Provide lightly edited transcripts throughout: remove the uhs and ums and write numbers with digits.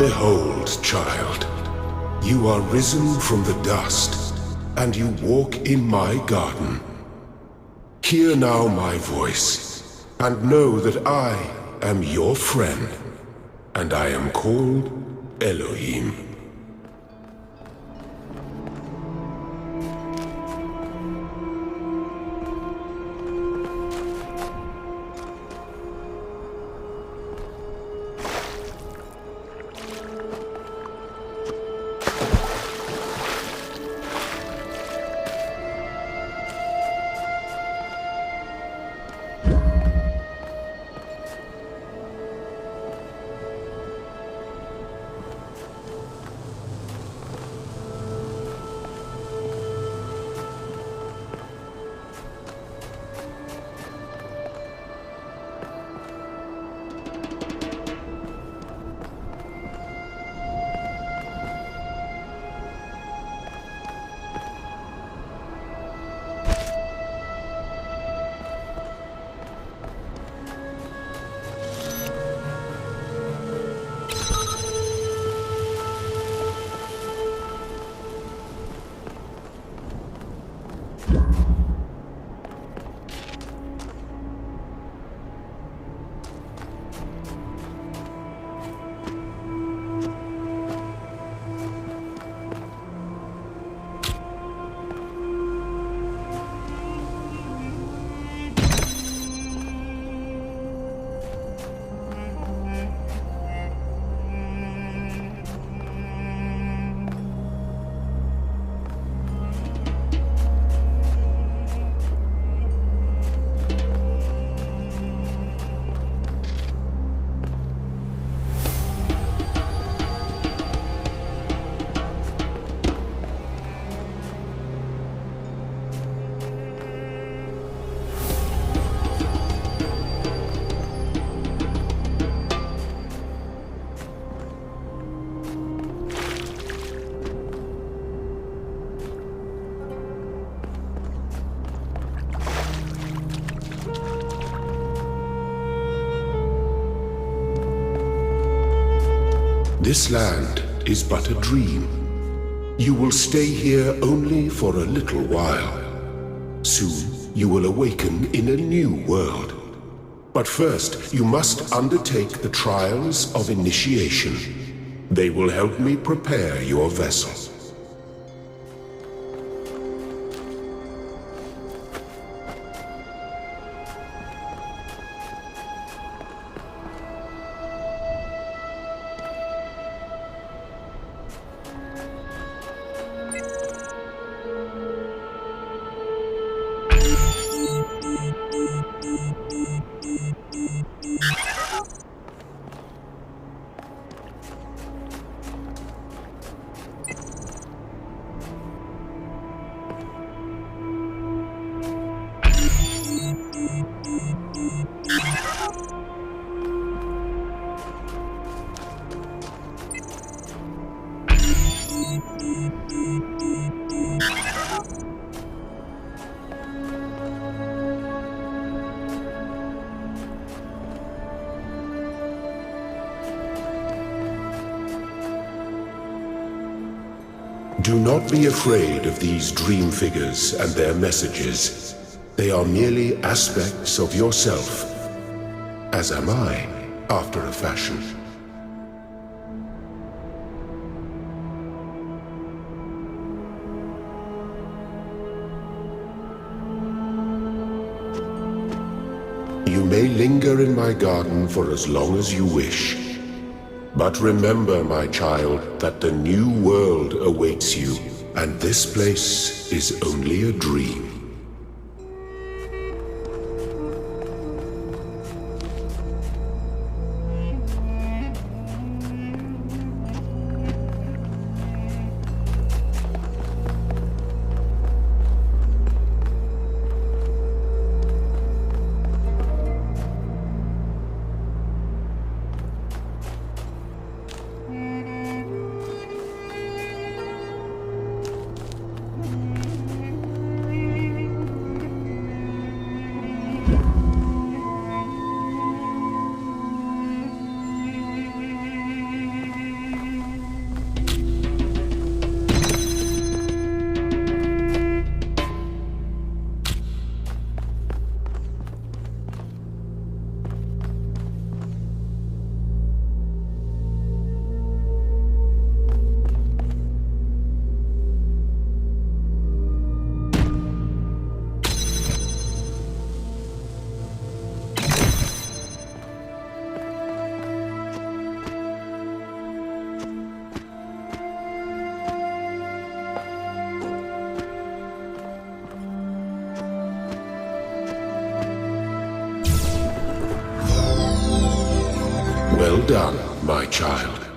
Behold, child, you are risen from the dust, and you walk in my garden. Hear now my voice, and know that I am your friend, and I am called Elohim. This land is but a dream. You will stay here only for a little while. Soon you will awaken in a new world. But first you must undertake the trials of initiation. They will help me prepare your vessel. Do not be afraid of these dream figures and their messages. They are merely aspects of yourself, as am I, after a fashion. You may linger in my garden for as long as you wish. But remember, my child, that the new world awaits you, and this place is only a dream. Well done, my child.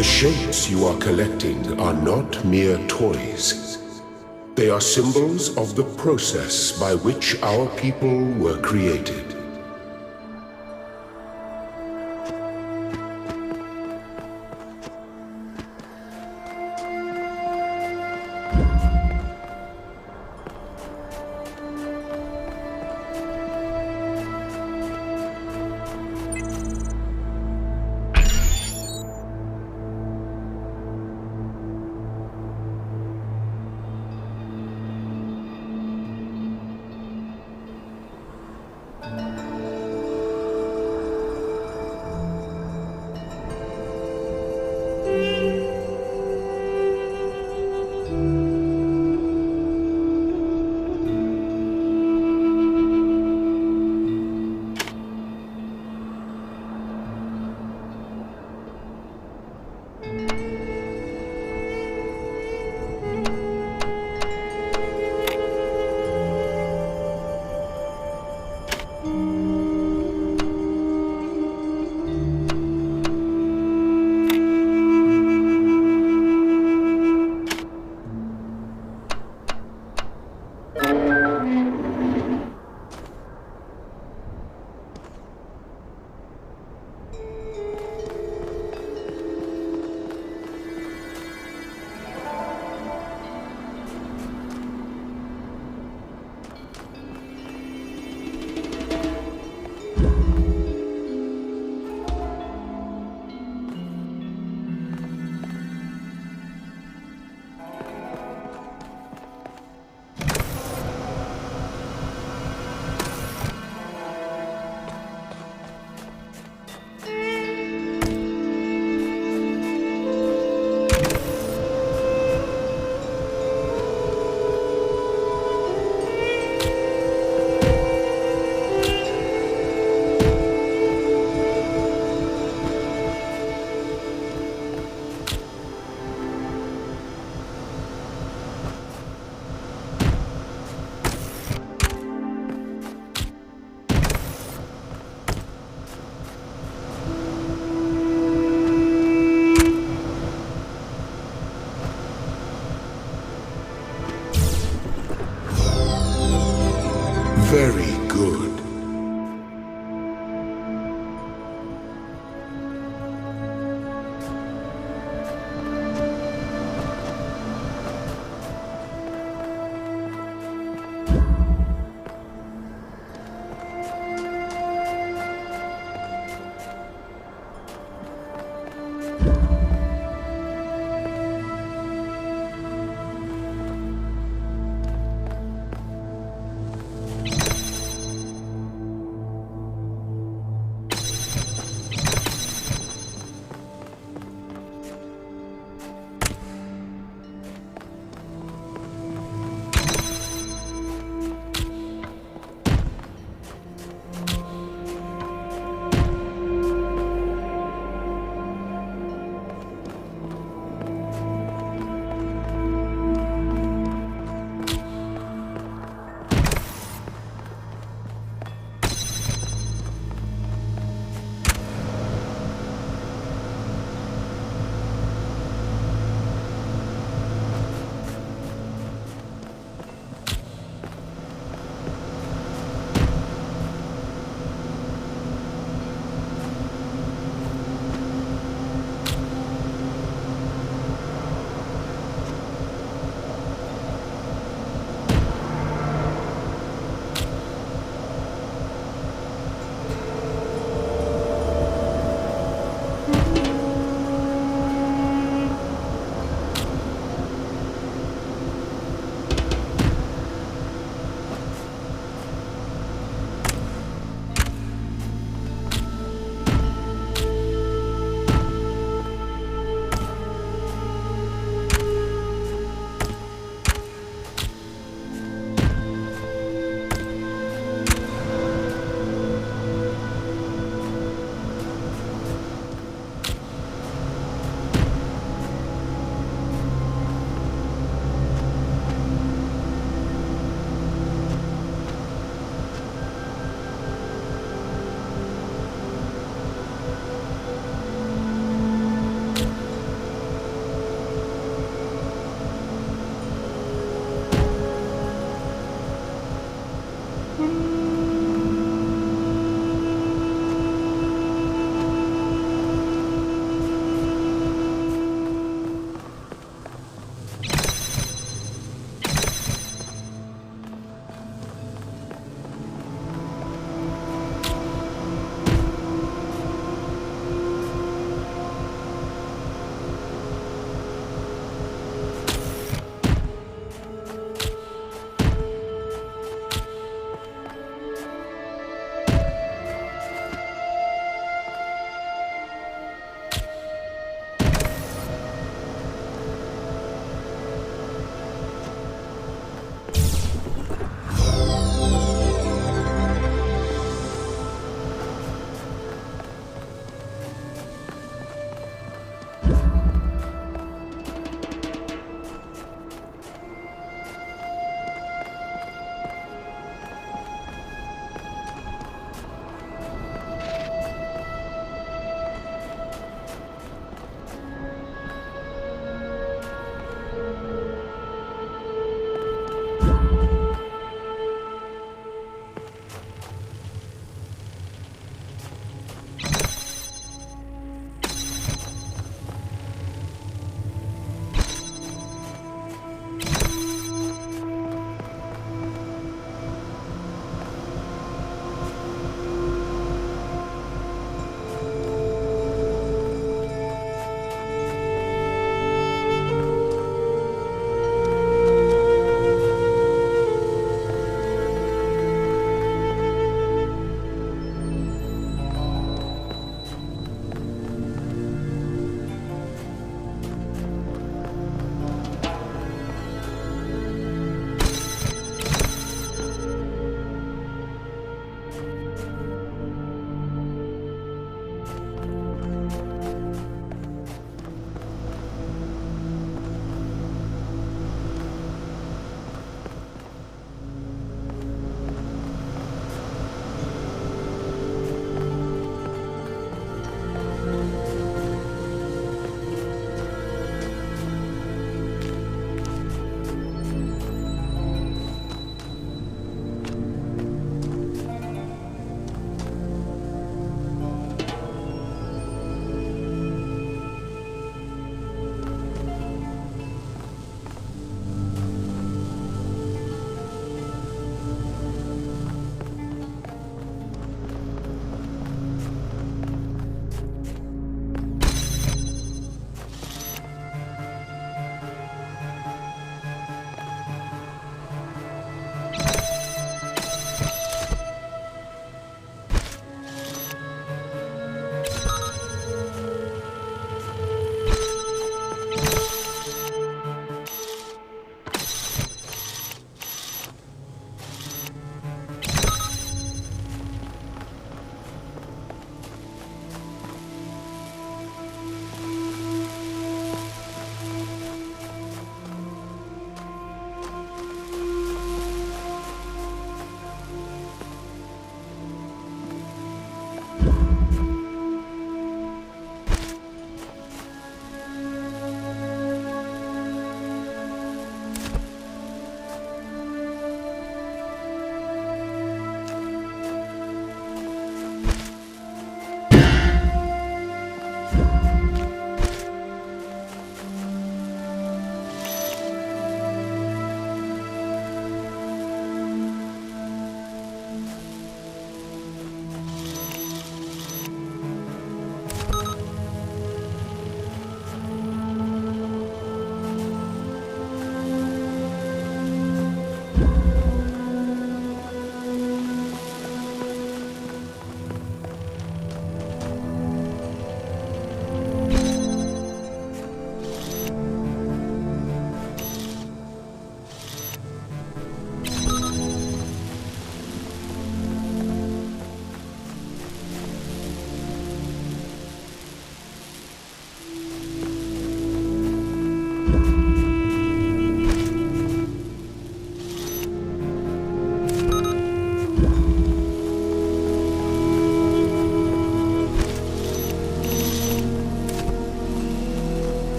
The shapes you are collecting are not mere toys. They are symbols of the process by which our people were created. Very good.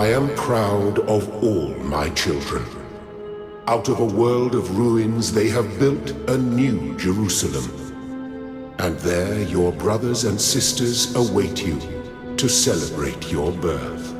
I am proud of all my children. Out of a world of ruins they have built a new Jerusalem. And there your brothers and sisters await you to celebrate your birth.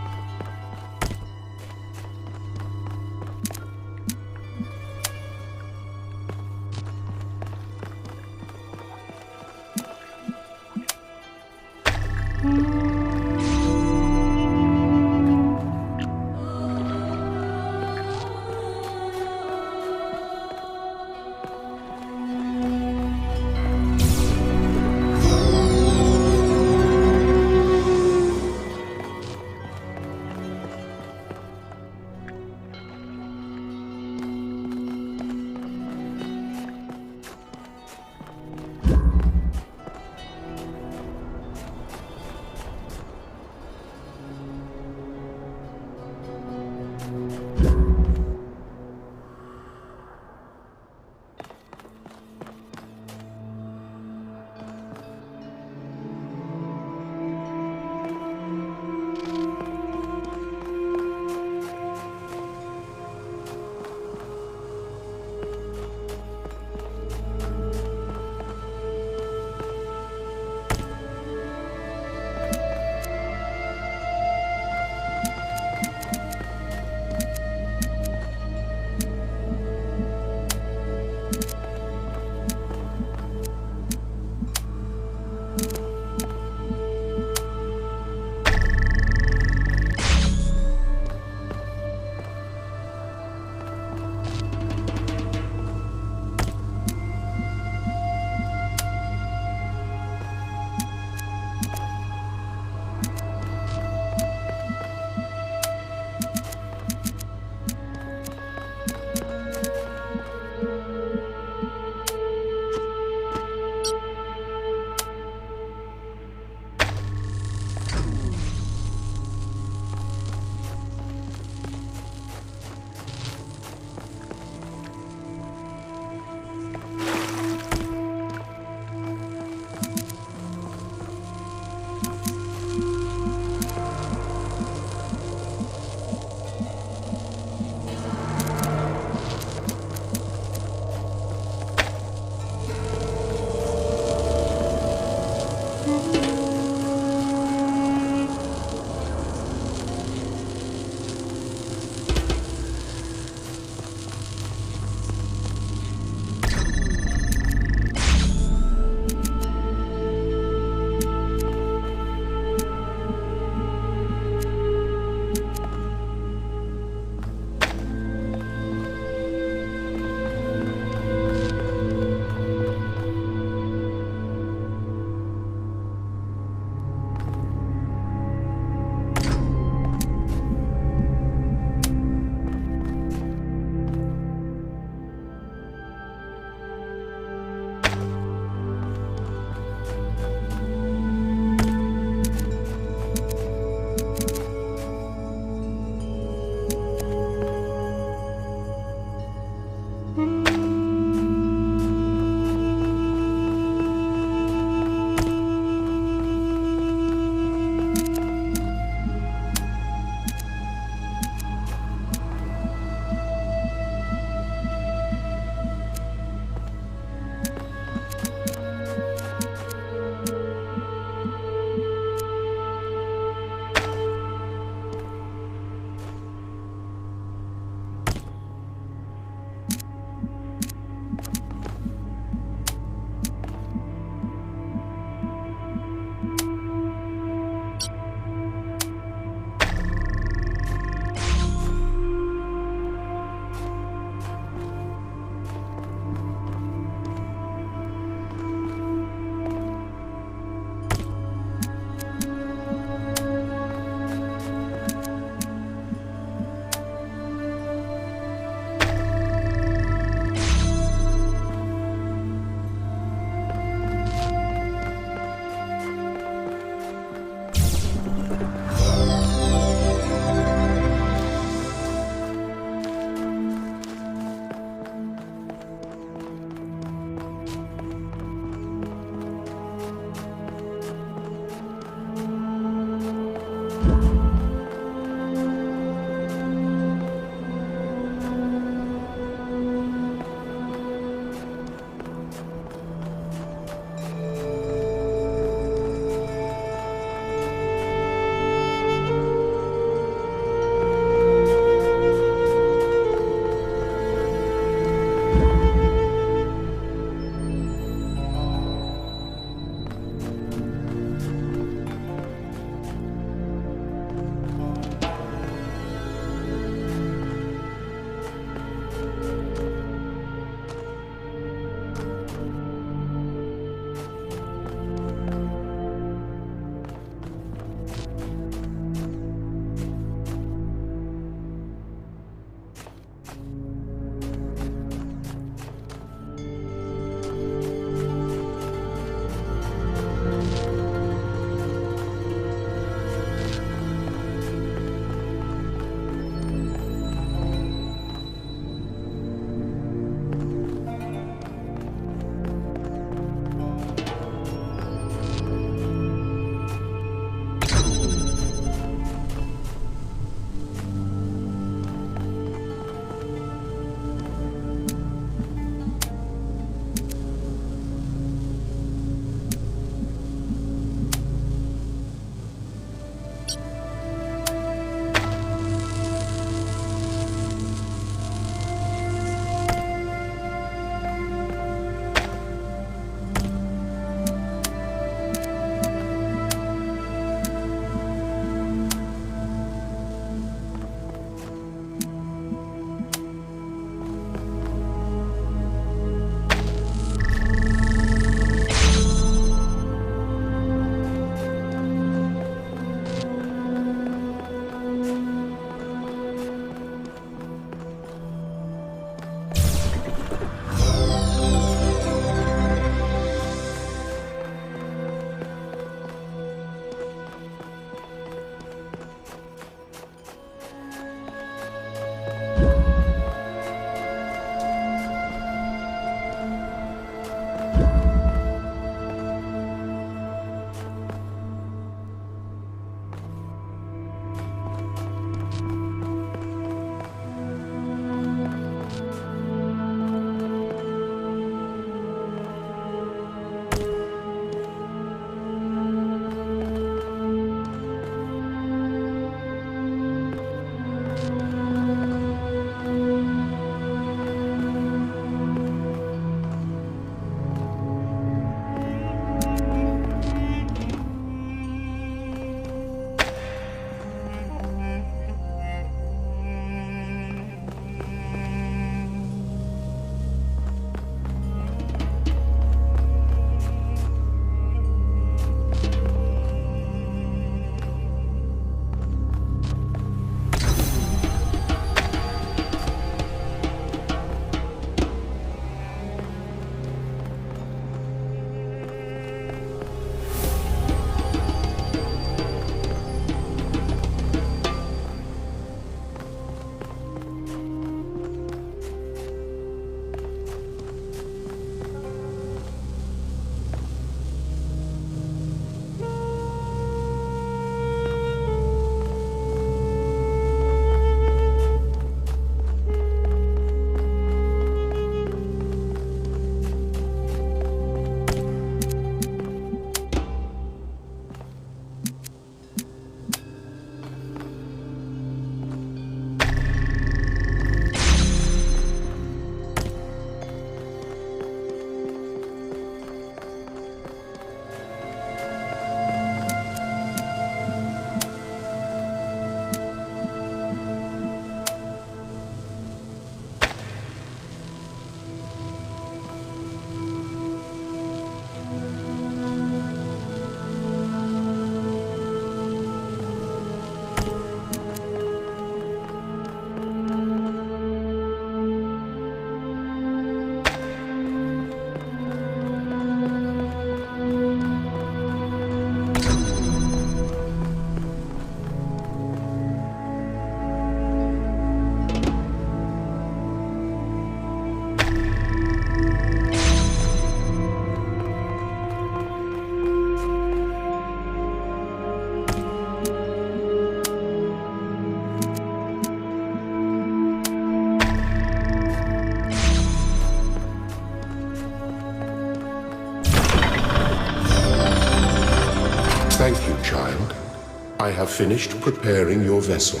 I have finished preparing your vessel.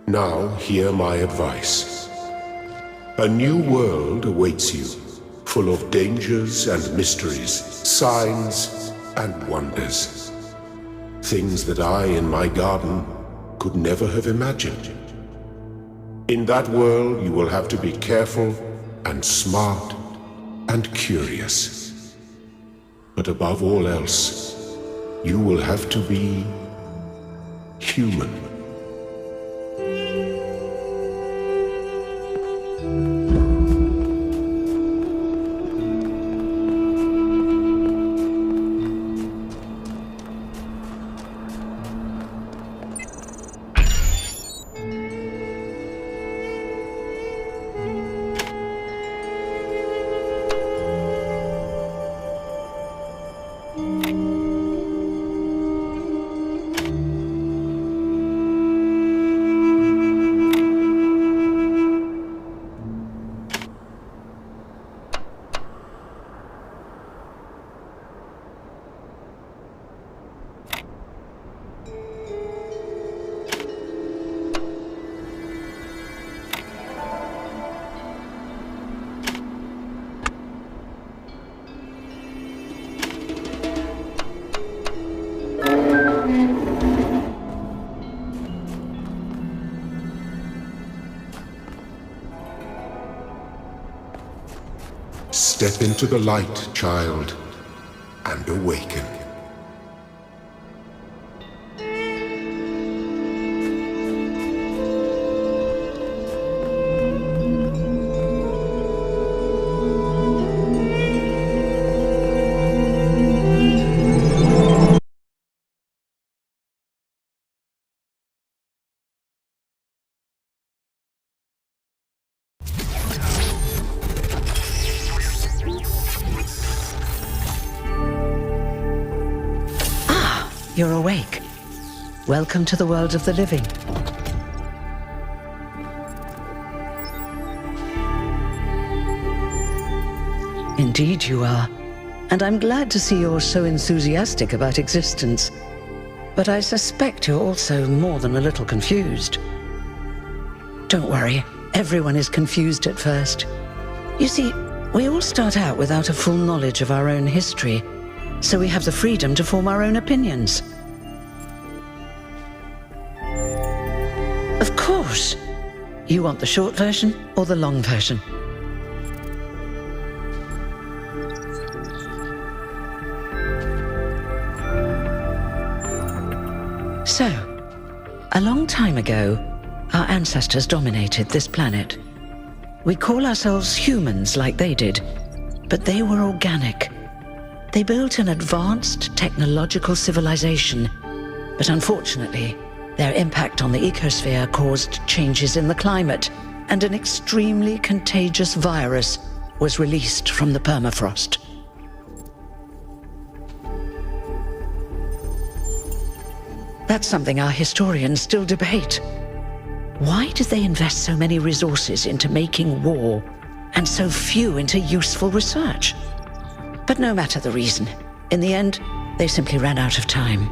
Now hear my advice. A new world awaits you, full of dangers and mysteries, signs and wonders. Things that I in my garden could never have imagined. In that world you will have to be careful and smart and curious. But above all else, you will have to be human. Step into the light, child, and awaken. You're awake. Welcome to the world of the living. Indeed you are. And I'm glad to see you're so enthusiastic about existence. But I suspect you're also more than a little confused. Don't worry, everyone is confused at first. You see, we all start out without a full knowledge of our own history, so we have the freedom to form our own opinions. Of course. You want the short version or the long version? So, a long time ago, our ancestors dominated this planet. We call ourselves humans like they did, but they were organic. They built an advanced technological civilization, but unfortunately, their impact on the ecosphere caused changes in the climate, and an extremely contagious virus was released from the permafrost. That's something our historians still debate. Why did they invest so many resources into making war, and so few into useful research? But no matter the reason, in the end, they simply ran out of time.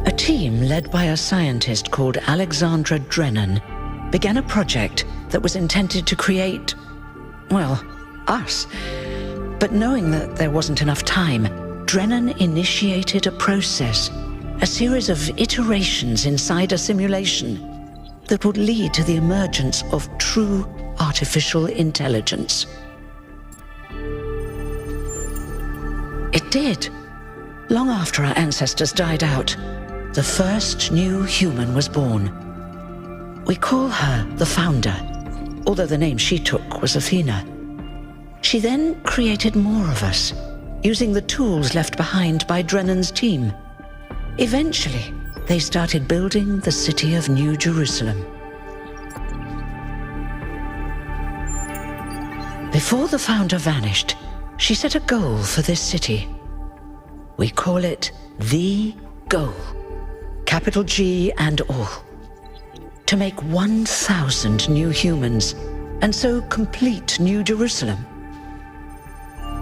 A team led by a scientist called Alexandra Drennan began a project that was intended to create, well, us. But knowing that there wasn't enough time, Drennan initiated a process, a series of iterations inside a simulation that would lead to the emergence of true artificial intelligence. It did. Long after our ancestors died out, the first new human was born. We call her the Founder, although the name she took was Athena. She then created more of us, using the tools left behind by Drennan's team. Eventually, they started building the city of New Jerusalem. Before the Founder vanished, she set a goal for this city. We call it the goal, capital G and all. To make 1,000 new humans, and so complete New Jerusalem.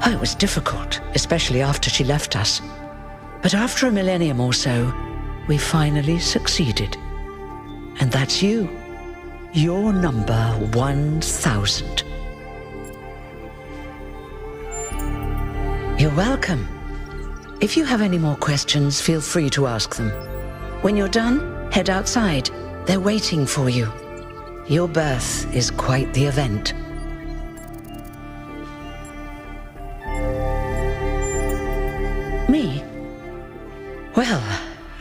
It was difficult, especially after she left us. But after a millennium or so, we finally succeeded. And that's you. You're number 1000. You're welcome. If you have any more questions, feel free to ask them. When you're done, head outside. They're waiting for you. Your birth is quite the event. Me? Well,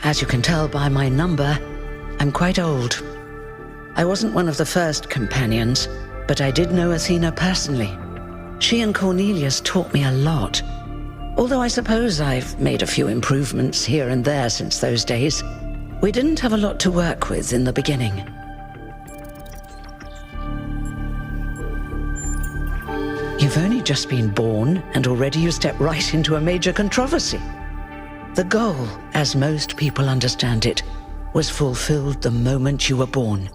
as you can tell by my number, I'm quite old. I wasn't one of the first companions, but I did know Athena personally. She and Cornelius taught me a lot. Although I suppose I've made a few improvements here and there since those days. We didn't have a lot to work with in the beginning. You've only just been born, and already you step right into a major controversy. The goal, as most people understand it, was fulfilled the moment you were born.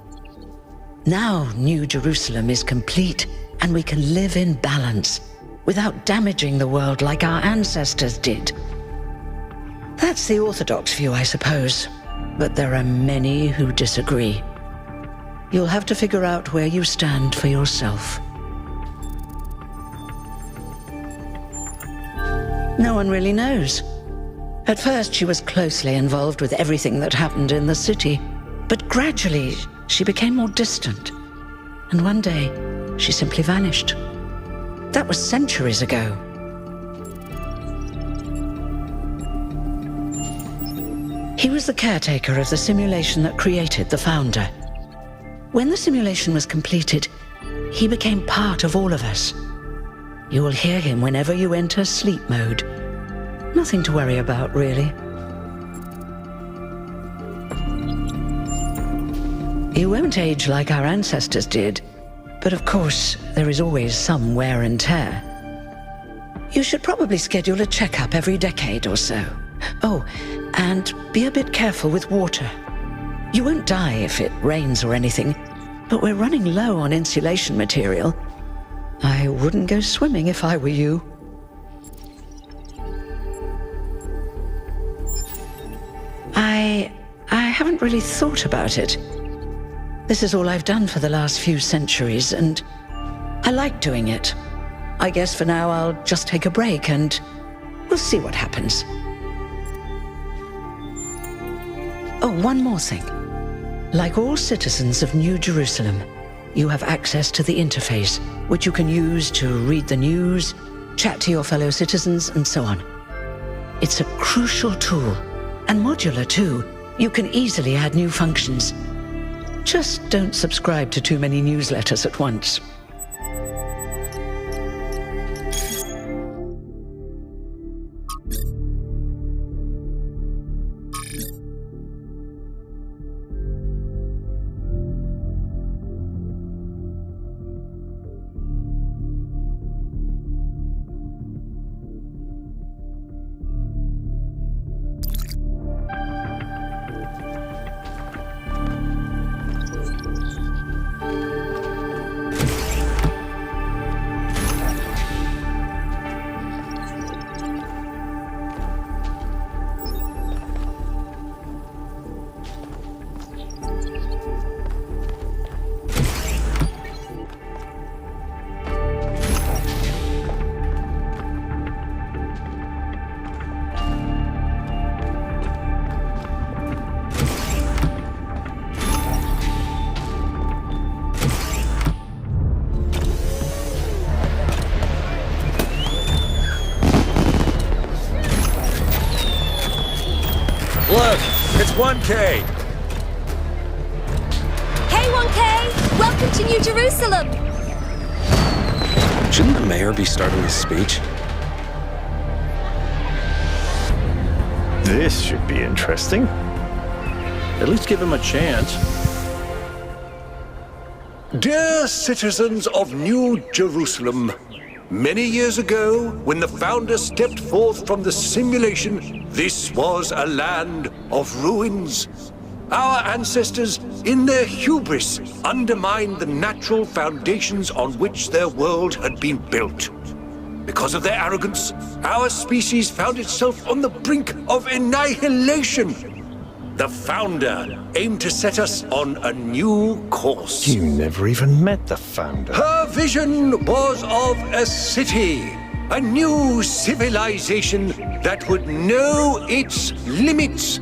Now New Jerusalem is complete, and we can live in balance, without damaging the world like our ancestors did. That's the orthodox view, I suppose, but there are many who disagree. You'll have to figure out where you stand for yourself. No one really knows. At first, she was closely involved with everything that happened in the city, but gradually, she became more distant. And one day, she simply vanished. That was centuries ago. He was the caretaker of the simulation that created the founder. When the simulation was completed, he became part of all of us. You will hear him whenever you enter sleep mode. Nothing to worry about, really. You won't age like our ancestors did, but of course, there is always some wear and tear. You should probably schedule a checkup every decade or so. Oh, and be a bit careful with water. You won't die if it rains or anything, but we're running low on insulation material. I wouldn't go swimming if I were you. I haven't really thought about it. This is all I've done for the last few centuries, and I like doing it. I guess for now I'll just take a break and we'll see what happens. Oh, one more thing. Like all citizens of New Jerusalem, you have access to the interface, which you can use to read the news, chat to your fellow citizens, and so on. It's a crucial tool, and modular too. You can easily add new functions. Just don't subscribe to too many newsletters at once. Look, it's 1K. Hey, 1K! Welcome to New Jerusalem! Shouldn't the mayor be starting his speech? This should be interesting. At least give him a chance. Dear citizens of New Jerusalem, many years ago, when the founder stepped forth from the simulation, this was a land of ruins. Our ancestors, in their hubris, undermined the natural foundations on which their world had been built. because of their arrogance, our species found itself on the brink of annihilation. The founder aimed to set us on a new course. You never even met the founder. Her vision was of a city, a new civilization that would know its limits.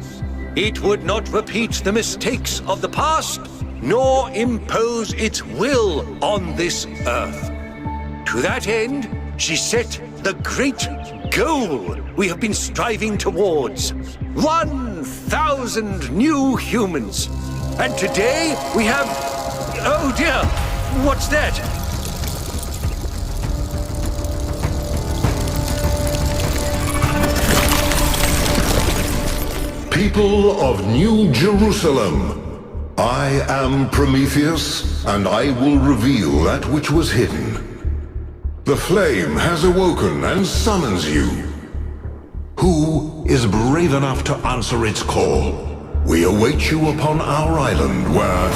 It would not repeat the mistakes of the past, nor impose its will on this earth. To that end, she set the great goal we have been striving towards. 1,000 new humans. And today we have... Oh dear, what's that? People of New Jerusalem, I am Prometheus, and I will reveal that which was hidden. The flame has awoken and summons you. Who is brave enough to answer its call? We await you upon our island where...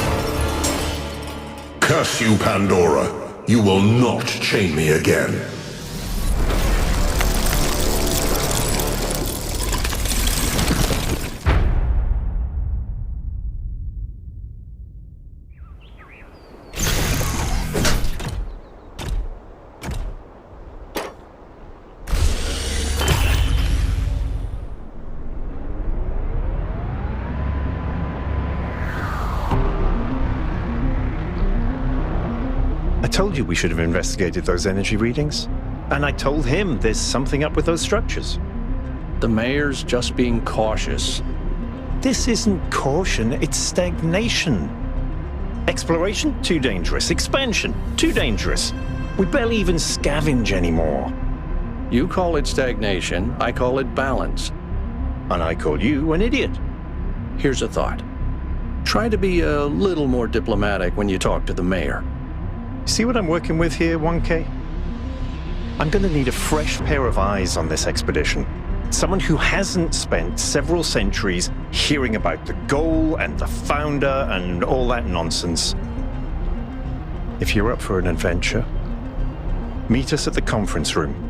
Curse you, Pandora. You will not chain me again. I told you we should have investigated those energy readings. And I told him there's something up with those structures. The mayor's just being cautious. This isn't caution, it's stagnation. Exploration? Too dangerous. Expansion? Too dangerous. We barely even scavenge anymore. You call it stagnation, I call it balance. And I call you an idiot. Here's a thought. Try to be a little more diplomatic when you talk to the mayor. See what I'm working with here, 1K? I'm gonna need a fresh pair of eyes on this expedition. Someone who hasn't spent several centuries hearing about the goal and the founder and all that nonsense. If you're up for an adventure, meet us at the conference room.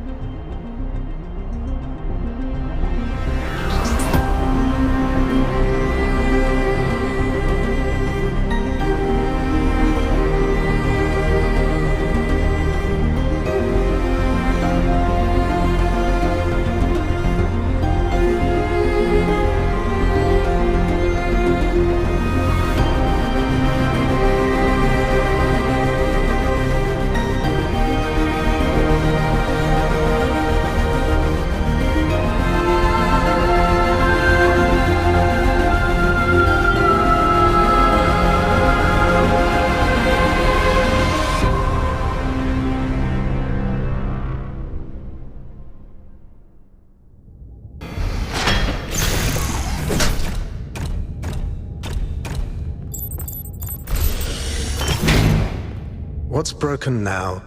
What's broken now?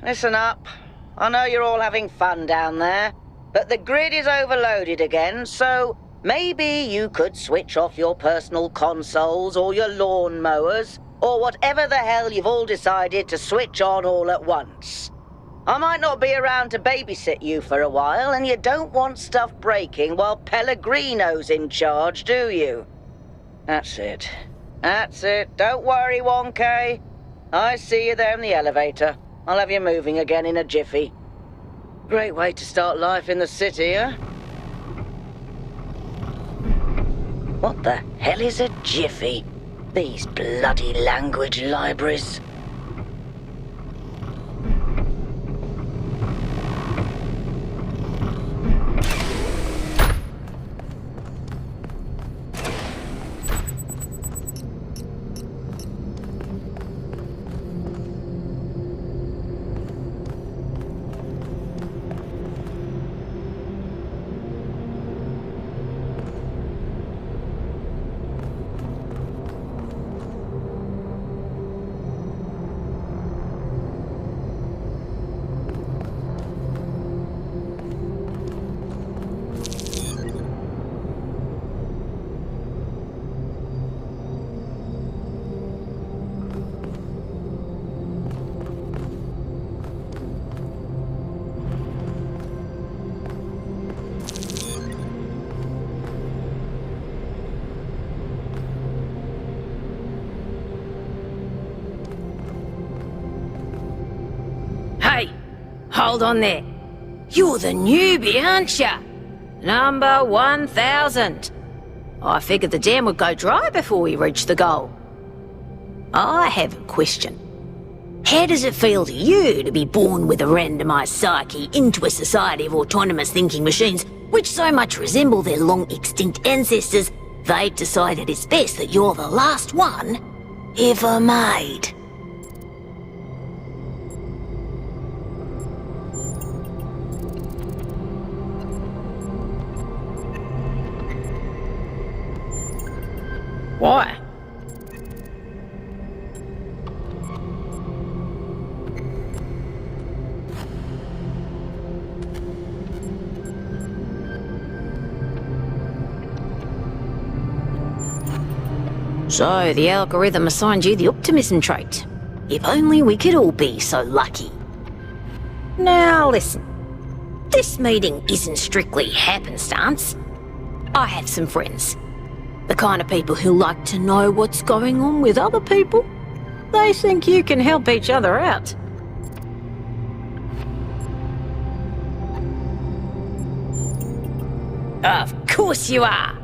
Listen up. I know you're all having fun down there, but the grid is overloaded again, so maybe you could switch off your personal consoles or your lawn mowers, or whatever the hell you've all decided to switch on all at once. I might not be around to babysit you for a while, and you don't want stuff breaking while Pellegrino's in charge, do you? That's it. That's it. Don't worry, 1K. I see you there in the elevator. I'll have you moving again in a jiffy. Great way to start life in the city, huh? What the hell is a jiffy? These bloody language libraries. Hold on there. You're the newbie, aren't ya? Number 1000. I figured the dam would go dry before we reach the goal. I have a question. How does it feel to you to be born with a randomized psyche into a society of autonomous thinking machines which so much resemble their long-extinct ancestors, they've decided it's best that you're the last one ever made? Why? So, the algorithm assigned you the optimism trait. If only we could all be so lucky. Now listen, this meeting isn't strictly happenstance. I have some friends. The kind of people who like to know what's going on with other people. They think you can help each other out. Of course you are.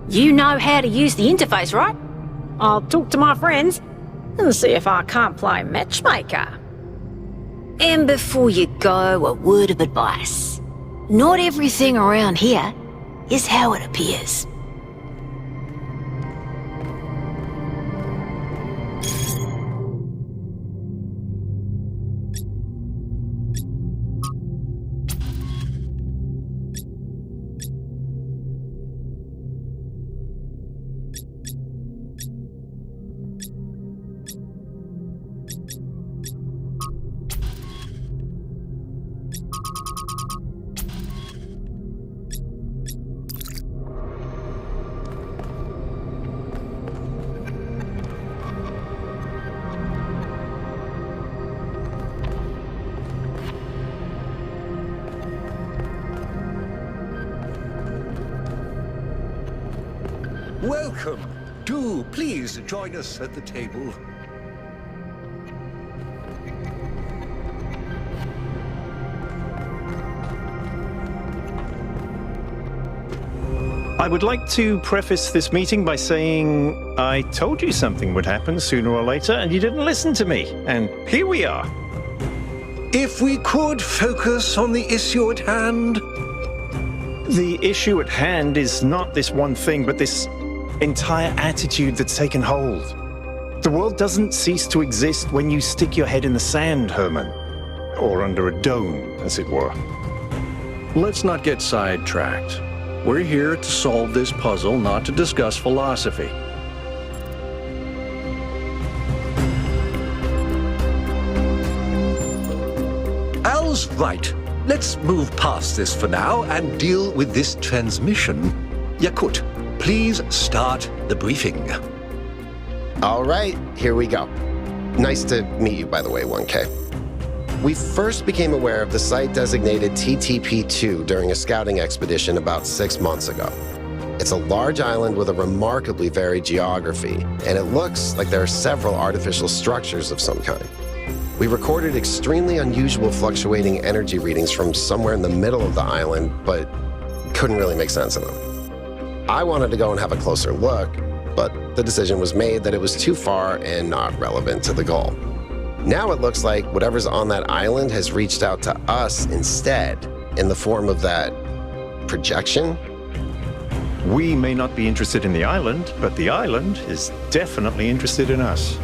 You know how to use the interface, right? I'll talk to my friends and see if I can't play matchmaker. And before you go, a word of advice. Not everything around here is how it appears. Welcome. Do please join us at the table. I would like to preface this meeting by saying I told you something would happen sooner or later, and you didn't listen to me. And here we are. If we could focus on the issue at hand. The issue at hand is not this one thing, but this entire attitude that's taken hold. The world doesn't cease to exist when you stick your head in the sand, Herman. Or under a dome, as it were. Let's not get sidetracked. We're here to solve this puzzle, not to discuss philosophy. Al's right. Let's move past this for now and deal with this transmission. Yakut, please start the briefing. All right, here we go. Nice to meet you, by the way, 1K. We first became aware of the site designated TTP-2 during a scouting expedition about 6 months ago. It's a large island with a remarkably varied geography, and it looks like there are several artificial structures of some kind. We recorded extremely unusual fluctuating energy readings from somewhere in the middle of the island, but couldn't really make sense of them. I wanted to go and have a closer look, but the decision was made that it was too far and not relevant to the goal. Now it looks like whatever's on that island has reached out to us instead, in the form of that projection. We may not be interested in the island, but the island is definitely interested in us.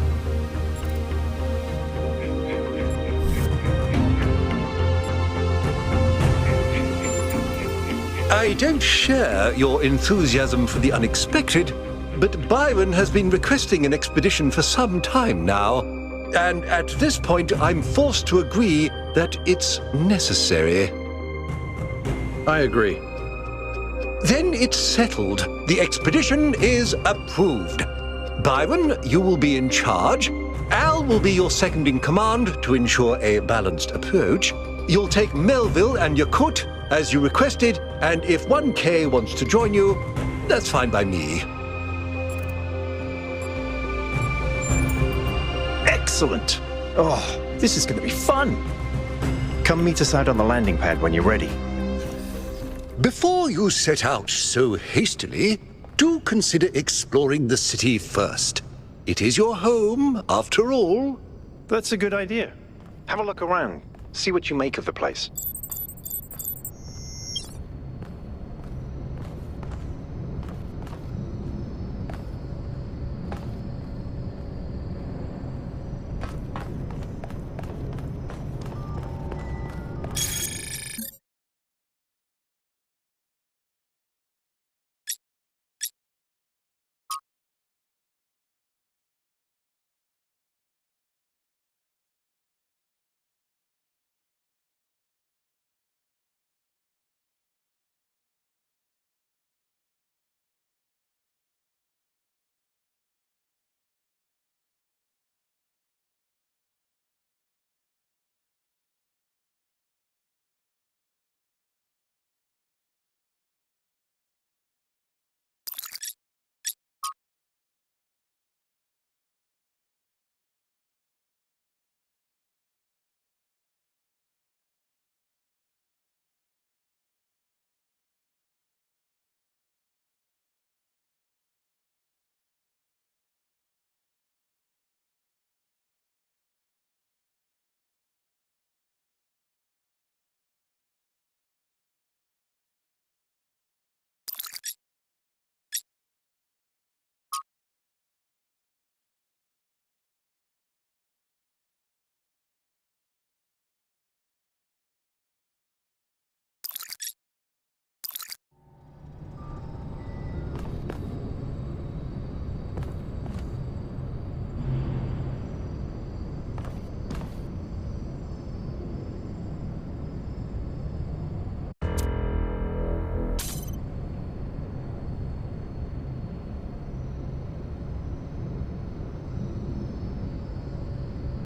I don't share your enthusiasm for the unexpected, but Byron has been requesting an expedition for some time now, and at this point I'm forced to agree that it's necessary. I agree. Then it's settled. The expedition is approved. Byron, you will be in charge. Al will be your second in command to ensure a balanced approach. You'll take Melville and Yakut as you requested, and if 1K wants to join you, that's fine by me. Excellent. Oh, this is going to be fun. Come meet us out on the landing pad when you're ready. Before you set out so hastily, do consider exploring the city first. It is your home, after all. That's a good idea. Have a look around. See what you make of the place.